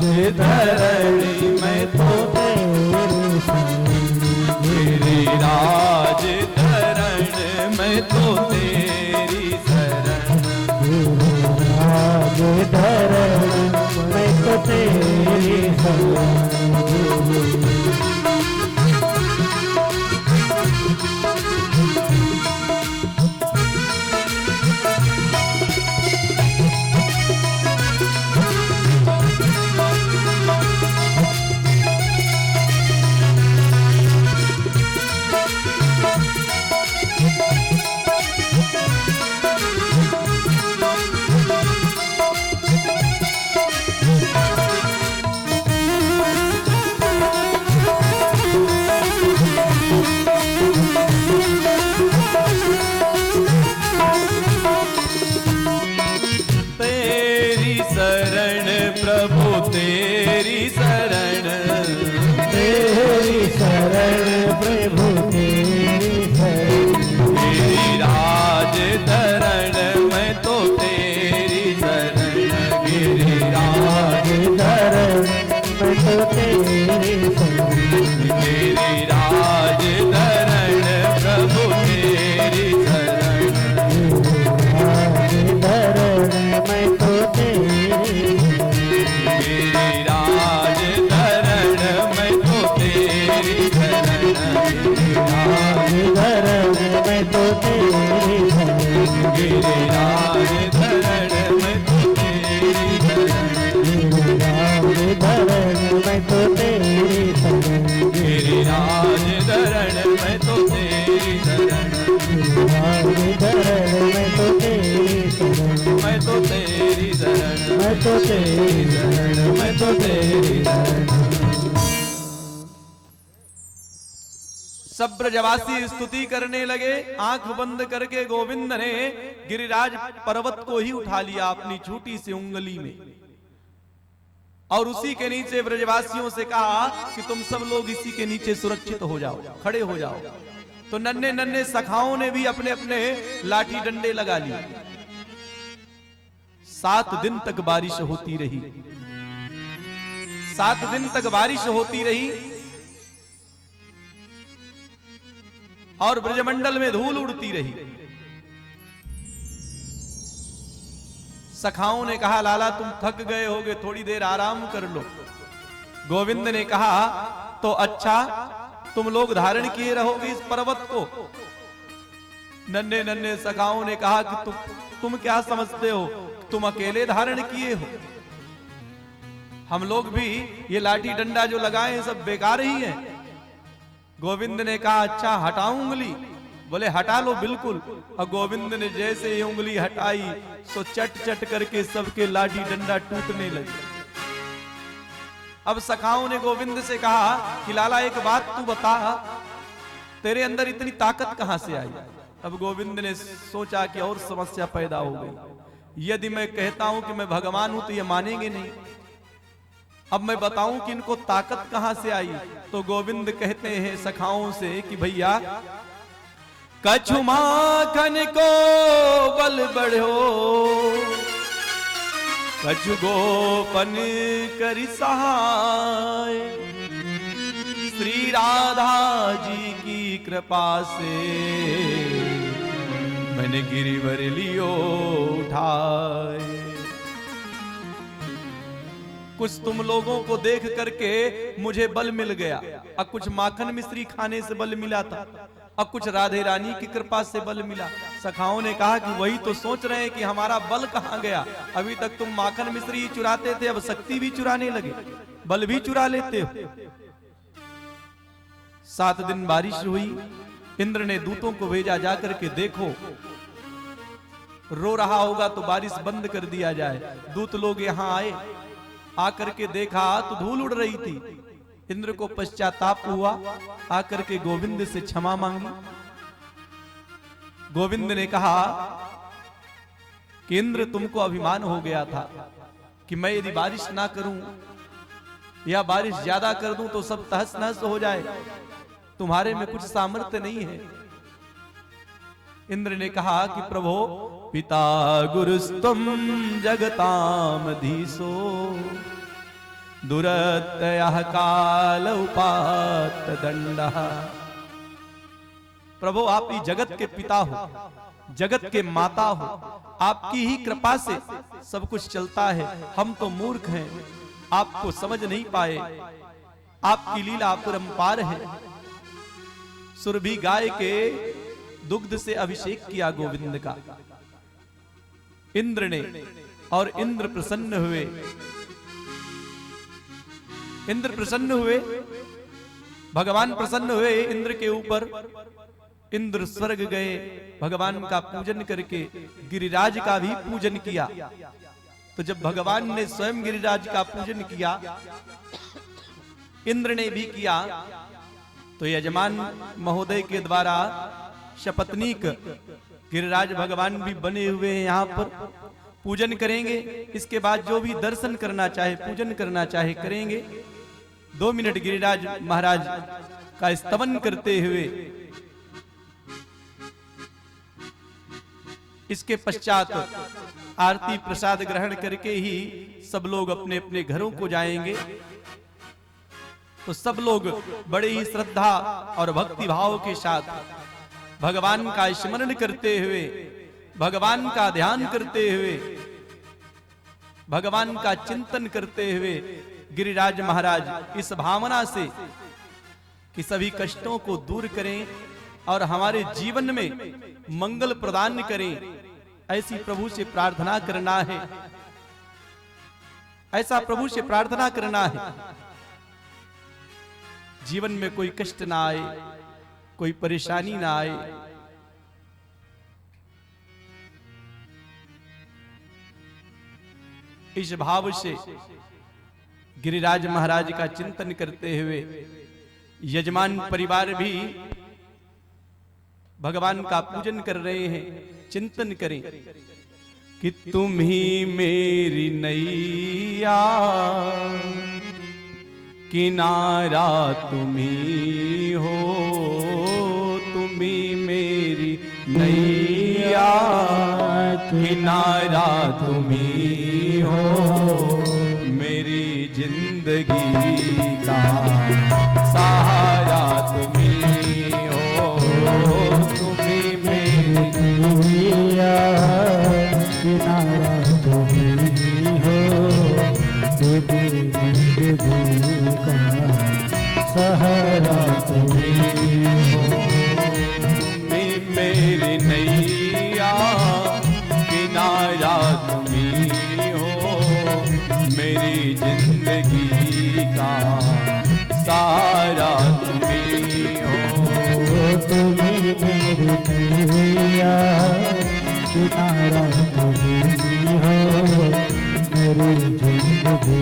धरणी मैं तो तेरी शरण, गिरिराज धरण मैं तो तेरी शरण, गिरिराज धरण मैं तो तेरी शरण। तेरी शरण, तेरी शरण प्रभु तेरी शरण, गिरिराज धरण मैं तो तेरी शरण, गिरिराज धरण मैं तो तेरी शरण, गिरिराज धरण प्रभु तेरी शरण, धरण मैं तो तेरी गिरिराज धरण मैं तो तेरी शरण, धरण मैं तो तेरी शरण, गिरिराज धरण मैं तो तेरी शरण, धरण मैं तो तेरी शरण, गिरिराज धरण मैं तो तेरी शरण, धरण मैं तो तेरी शरण, मैं तो तेरी शरण, मैं तो तेरी शरण मैं तो तेरी शरण। सब ब्रजवासी स्तुति करने लगे। आंख बंद करके गोविंद ने गिरिराज पर्वत को ही उठा लिया अपनी छोटी सी उंगली में, और उसी के नीचे ब्रजवासियों से कहा कि तुम सब लोग इसी के नीचे सुरक्षित हो जाओ, खड़े हो जाओ। तो नन्हे नन्हे सखाओं ने भी अपने अपने लाठी डंडे लगा लिए। 7 दिन तक बारिश होती रही, 7 दिन तक बारिश होती रही, और ब्रजमंडल में धूल उड़ती रही। सखाओं ने कहा लाला तुम थक गए होगे, थोड़ी देर आराम कर लो। गोविंद ने कहा तो अच्छा, तुम लोग धारण किए रहोगे इस पर्वत को। नन्हे नन्हे सखाओं ने कहा कि तुम क्या समझते हो, तुम अकेले धारण किए हो, हम लोग भी ये लाठी डंडा जो लगाए हैं सब बेकार ही है। गोविंद ने कहा अच्छा हटाऊं उंगली, बोले हटा लो बिल्कुल। और गोविंद ने जैसे ये उंगली हटाई सो चट चट करके सबके लाठी डंडा टूटने लगे। अब सखाओं ने गोविंद से कहा कि लाला एक बात तू बता, तेरे अंदर इतनी ताकत कहां से आई। अब गोविंद ने सोचा कि और समस्या पैदा हो गई, यदि मैं कहता हूं कि मैं भगवान हूं तो ये मानेंगे नहीं, अब मैं बताऊं कि इनको ताकत कहां से आई। तो गोविंद कहते हैं सखाओं से कि भैया कछु माखन को बल बढ़ो, कछु गोपन करि सहाय, श्री राधा जी की कृपा से मैंने गिरिवर लियो उठाए। कुछ तुम लोगों को देख करके मुझे बल मिल गया, और कुछ माखन मिश्री खाने से बल मिला था, और कुछ राधे रानी की कृपा से बल मिला। सखाओं ने कहा कि वही तो सोच रहे हैं कि हमारा बल कहां गया, अभी तक तुम माखन मिश्री चुराते थे, अब शक्ति भी चुराने लगे, बल भी चुरा लेते हो। 7 दिन बारिश हुई, इंद्र ने दूतों को भेजा जाकर के देखो रो रहा होगा तो बारिश बंद कर दिया जाए। दूत लोग यहां आए, आकर के देखा तो धूल उड़ रही थी। इंद्र को पश्चाताप हुआ, आकर के गोविंद से क्षमा मांगी। गोविंद ने कहा कि इंद्र तुमको अभिमान हो गया था कि मैं यदि बारिश ना करूं या बारिश ज्यादा कर दूं तो सब तहस नहस हो जाए, तुम्हारे में कुछ सामर्थ्य नहीं है। इंद्र ने कहा कि प्रभो पिता गुरुस्तम जगताम धीसो, दुरत्यः काल उपात दंडः। प्रभु आप ही जगत के पिता हो, जगत के माता हो, आपकी ही कृपा से सब कुछ चलता है। हम तो मूर्ख हैं, आपको समझ नहीं पाए। आपकी लीला अपरंपार है। सुरभि गाय के दुग्ध से अभिषेक किया गोविंद का इंद्र ने, और इंद्र प्रसन्न हुए। इंद्र प्रसन्न हुए, भगवान प्रसन्न हुए इंद्र के ऊपर। इंद्र स्वर्ग गए, भगवान का पूजन करके गिरिराज का भी पूजन किया। तो जब भगवान ने स्वयं गिरिराज का पूजन किया, इंद्र ने भी किया, तो यजमान महोदय के द्वारा शपथनीक गिरिराज भगवान भी बने हुए हैं, यहाँ पर पूजन करेंगे। इसके बाद जो भी दर्शन करना चाहे, पूजन करना चाहे करेंगे। 2 मिनट गिरिराज महाराज का स्तवन करते हुए इसके पश्चात आरती प्रसाद ग्रहण करके ही सब लोग अपने अपने घरों को जाएंगे। तो सब लोग बड़े ही श्रद्धा और भक्ति भाव के साथ भगवान का स्मरण करते हुए, भगवान का ध्यान करते हुए, भगवान का चिंतन करते हुए गिरिराज महाराज इस भावना से कि सभी कष्टों को दूर करें और हमारे जीवन में मंगल प्रदान करें, ऐसी प्रभु से प्रार्थना करना है। ऐसा प्रभु से प्रार्थना करना है। जीवन में कोई कष्ट ना आए, कोई परेशानी ना आए। इस भाव से गिरिराज महाराज का चिंतन करते हुए यजमान परिवार भी भगवान का पूजन कर रहे हैं। चिंतन करें कि तुम ही मेरी नैया, किनारा तुम ही हो, तुम ही मेरी नैया, किनारा तुम ही हो, मेरी जिंदगी का सहारा तुम ही हो, तुम ही मेरी नैया, किनारा तुम ही हो, मेरी जिंदगी का सहारा तुम ही हो। मेरी नैया, किनारा तुम ही हो, मेरी जिंदगी का सहारा तुम ही हो। तुम ही मेरी नैया, किनारा तुम ही हो, मेरी जिंदगी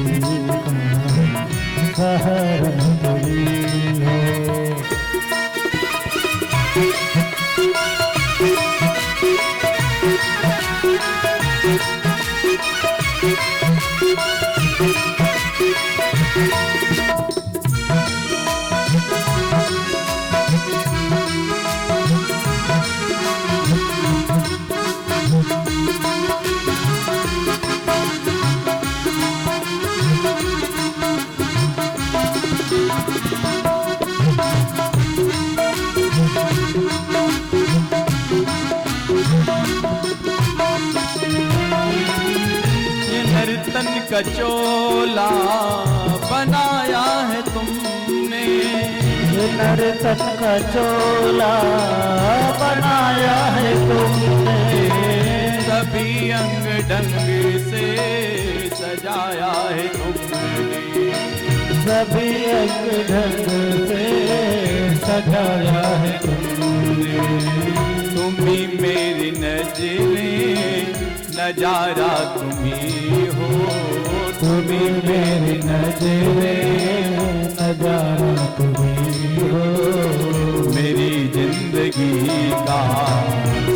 का सहारा तुम ही हो। नर्तन का चोला बनाया है तुमने, नर्तन का चोला बनाया है तुमने, सभी अंग ढंग से सजाया है तुमने, सभी अंग ढंग से सजाया है तुमने। तुम ही मेरी नजरें, नजारा तुम ही हो, तुम ही मेरी नजरें, नजारा तुम ही हो, मेरी जिंदगी का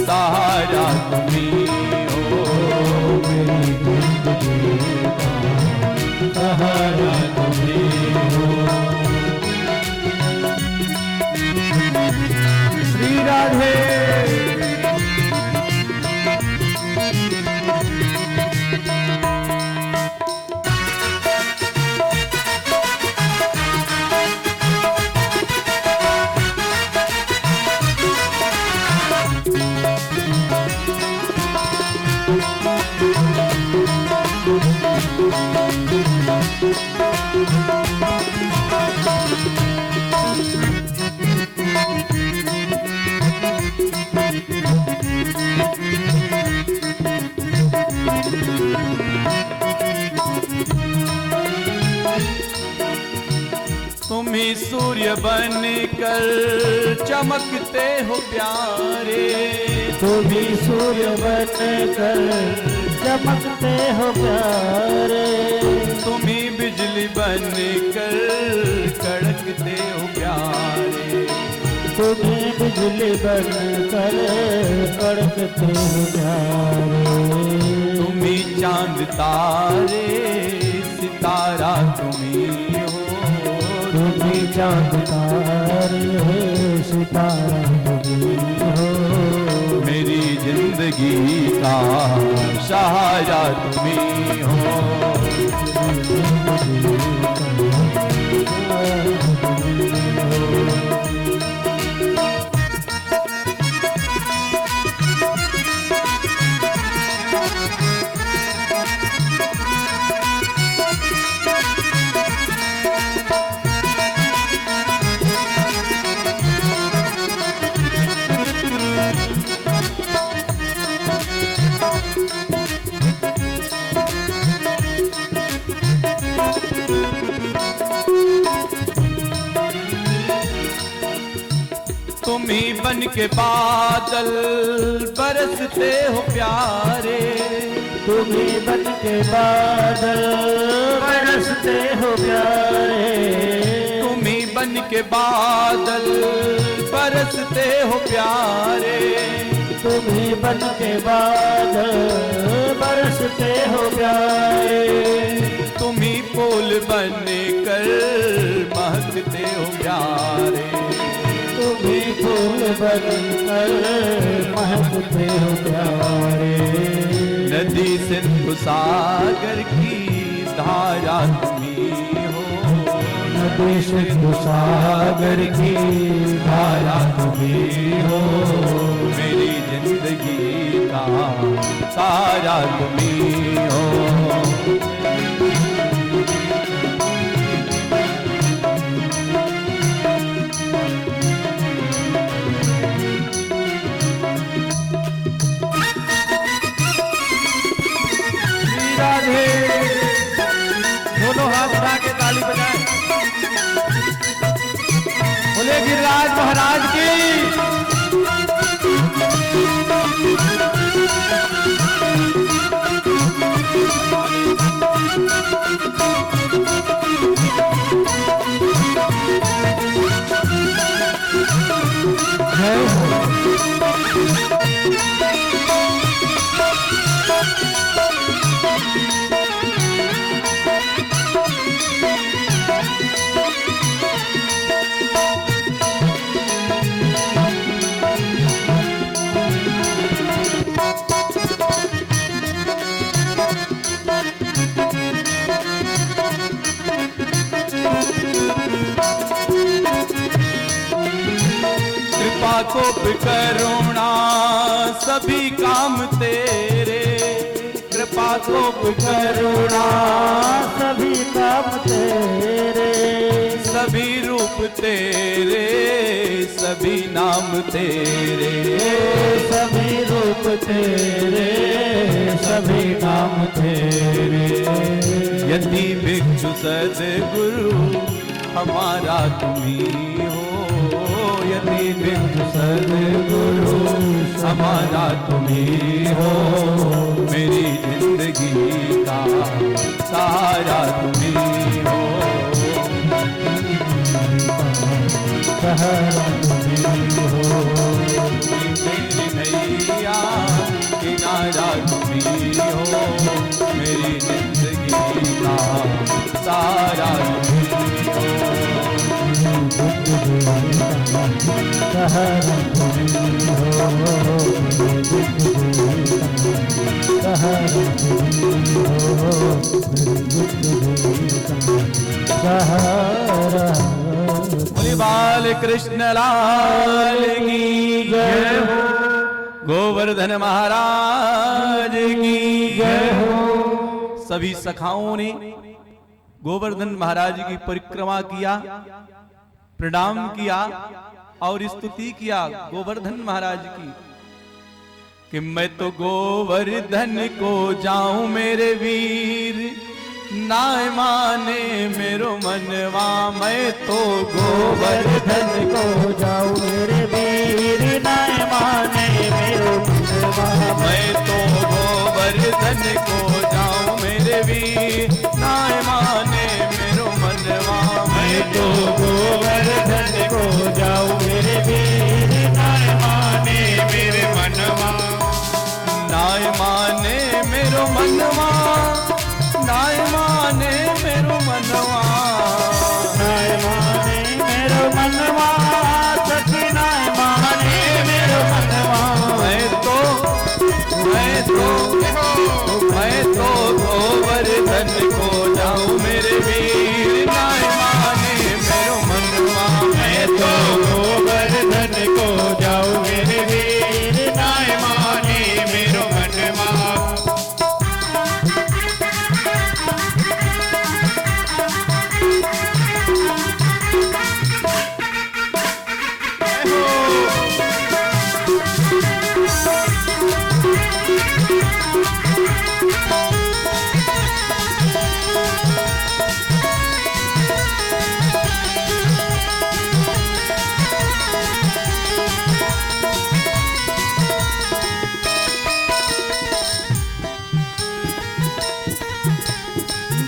सहारा तुम ही हो, मेरी जिंदगी का सहारा तुम ही हो। श्री राधे। तुम ही सूर्य बनकर चमकते हो प्यारे, तुम ही सूर्य बनकर चमकते हो प्यारे, तुम ही बिजली बनकर कड़कते हो प्यारे, तुम ही बिजली बनकर कड़कते हो प्यारे, तुम ही चांद तारे सितारा तुम ही हो, तुम ही चांद तारे सितारा तुम ही हो, मेरी जिंदगी का सहारा तुम ही हो। तुम ही बन के बादल बरसते हो प्यारे, तुम ही बन के बादल बरसते हो प्यारे, तुम ही बन के बादल बरसते हो प्यारे, तुम ही बन के बादल बरसते हो प्यारे, तुम ही फूल बनकर महकते हो प्यारे, तुम ही फूल बनकर महकते हो प्यारे, नदी सिंधु सागर की धारा तुम ही हो, नदी सिंधु सागर की धारा तुम ही हो, मेरी जिंदगी का सारा तुम ही हो। राधे दोनों हाथ उठा के ताली बजाएं, बोले गिरिराज महाराज की। कृपा कोप करुणा सभी काम तेरे, कृपा कोप करुणा सभी काम तेरे, सभी रूप तेरे सभी नाम तेरे, सभी रूप तेरे सभी नाम तेरे, यदि भिक्षु सद्गुरु हमारा तुम ही हो, यदि भिक्षु सद्गुरु हमारा तुम ही हो, मेरी जिंदगी का सहारा तुम ही हो, सहारा तुम ही हो, मेरी नैया किनारा तुम ही हो, मेरी जिंदगी का सहारा तुम ही हो, सहारा तुम ही हो, सहारा तुम ही हो, सहारा। बोले बाल कृष्ण लाल की जय हो, गोवर्धन महाराज की जय हो, सभी सखाओं ने गोवर्धन महाराज की परिक्रमा किया, प्रणाम किया और स्तुति किया गोवर्धन महाराज की कि मैं तो गोवर्धन को जाऊं मेरे वीर, ना माने मेरो मनवा। मैं तो गोवर्धन को जाऊं मेरे वीर, ना माने मेरो मनवा। मैं तो गोवर्धन को जाऊं मेरे वीर, ना माने मेरो मनवा। मैं तो गोवर्धन को जाऊं मेरे वीर, ना माने मेरे मनवा। नाय माने मेरो मनवा, नाय माने मेरो मनवा। नाय माने मेरो मनवा, सखी नाय माने मेरो मनवा। मैं तो गोवर्धन को जाऊं मेरे वीर, नाय माने मेरो मनवा। मैं तो गोवर्धन को जाऊं मेरे वीर, नाय माने मेरो मनवा।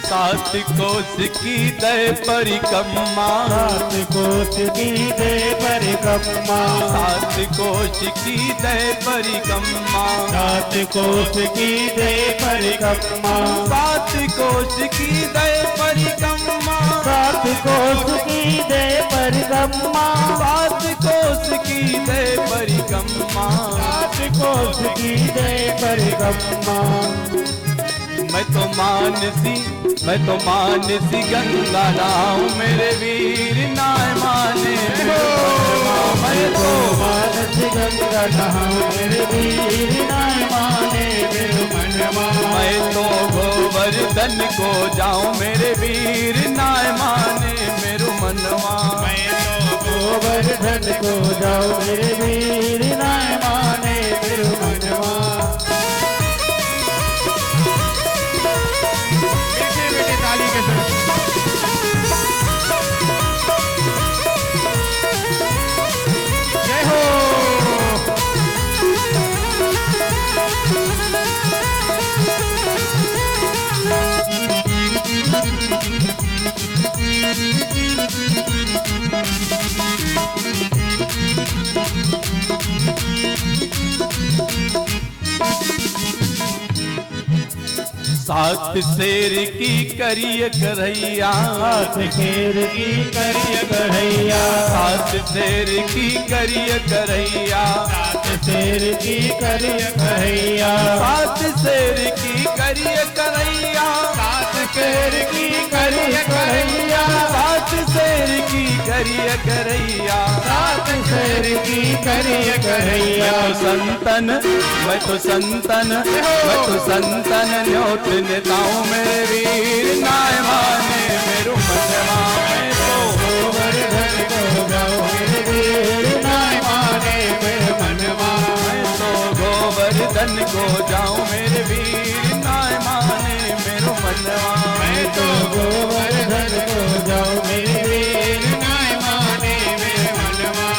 सात कोस की दे परिक्रमा, सात कोस की दे परिक्रमा। सात कोस की दे परिक्रमा। सात कोस की दे परिक्रमा। सात कोस की दे परिक्रमा। सात कोस की दे परिक्रमा। सात कोस की दे परिक्रमा। सात कोस की दे परिक्रमा। मैं तो मानसी गंगा नाऊ मेरे वीर, नाय माने मेरो मनवा। मैं तो मानसी गंगा नहाऊं मेरे वीर, नाय माने मेरो मनवा। मैं तो गोवर्धन को जाऊं मेरे वीर, नाय माने मेरो मनवा। मैं तो गोवर्धन को जाऊं मेरे वीर, नाय माने मेरो मनवा। ताली के साथ जय हो। सात शेर की करिय करैया, सात शेर की करिय करैया। सात शेर की करिय करैया। सात शेर की करिय करैया। सात शेर की करिय करैया। सात शेर की करिय करैया। सात शेर की करिय करैया। सात शेर की करिय करैया। मैं तो संतन न्योत नेताऊं मेरे वीर, नाय माने मेरो मनवा। मैं तो गोवर्धन को जाऊं मेरे वीर, नाय माने मेरो मनवा। मैं तो गोवर्धन को जाऊं मेरे वीर, नाय माने मेरो मनवा। मैं तो गोवर्धन को जाऊं मेरे वीर, नाय माने मेरो मनवा।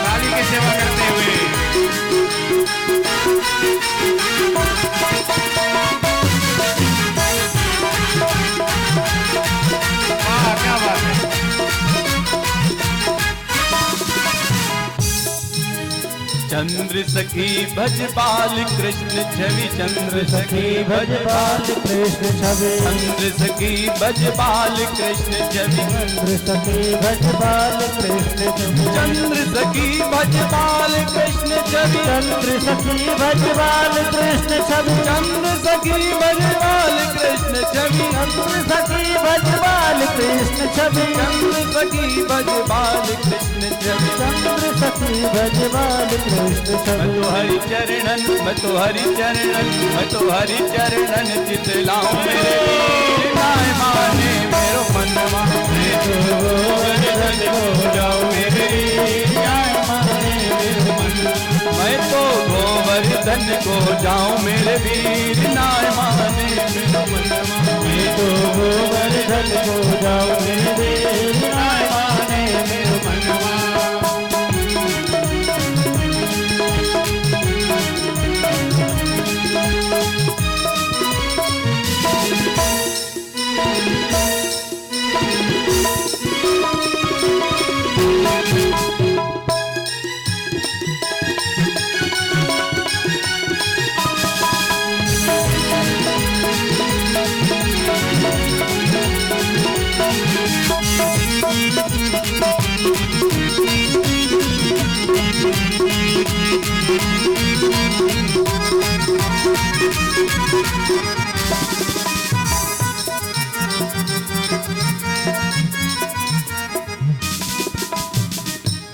काली की सेवा करते हुए क्या बात है। चंद्र सखी भज बाल कृष्ण छवि, चंद्र सखी भज बाल कृष्ण छवि, चंद्र सखी भज बाल कृष्ण छवि, चंद्र सखी भज बाल कृष्ण छवि, चंद्र सखी भज बाल कृष्ण छवि, चंद्र सखी भज बाल कृष्ण छवि, चंद्र सखी भज बाल कृष्ण छवि, चंद्र सखी भज बाल कृष्ण छवि, चंद्र सखी भज बाल कृष्ण छवि, चंद्र सखी भज बाल कृष्ण छवि। मैं तो हरि चरणन, मैं तो हरि चरणन, मैं तो हरि चरणन चित लाऊं मेरे वीर नाय माने मेरो मनवा, मैं तो गोवर्धन को जाऊं मेरे वीर नाय माने मेरो मनवा, मैं तो गोवर्धन को जाऊं मेरे वीर नाय माने मेरो मनवा, मैं तो गोवर्धन को जाऊं मेरे वीर नाय माने मेरो मनवा।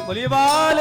बोलिए बाल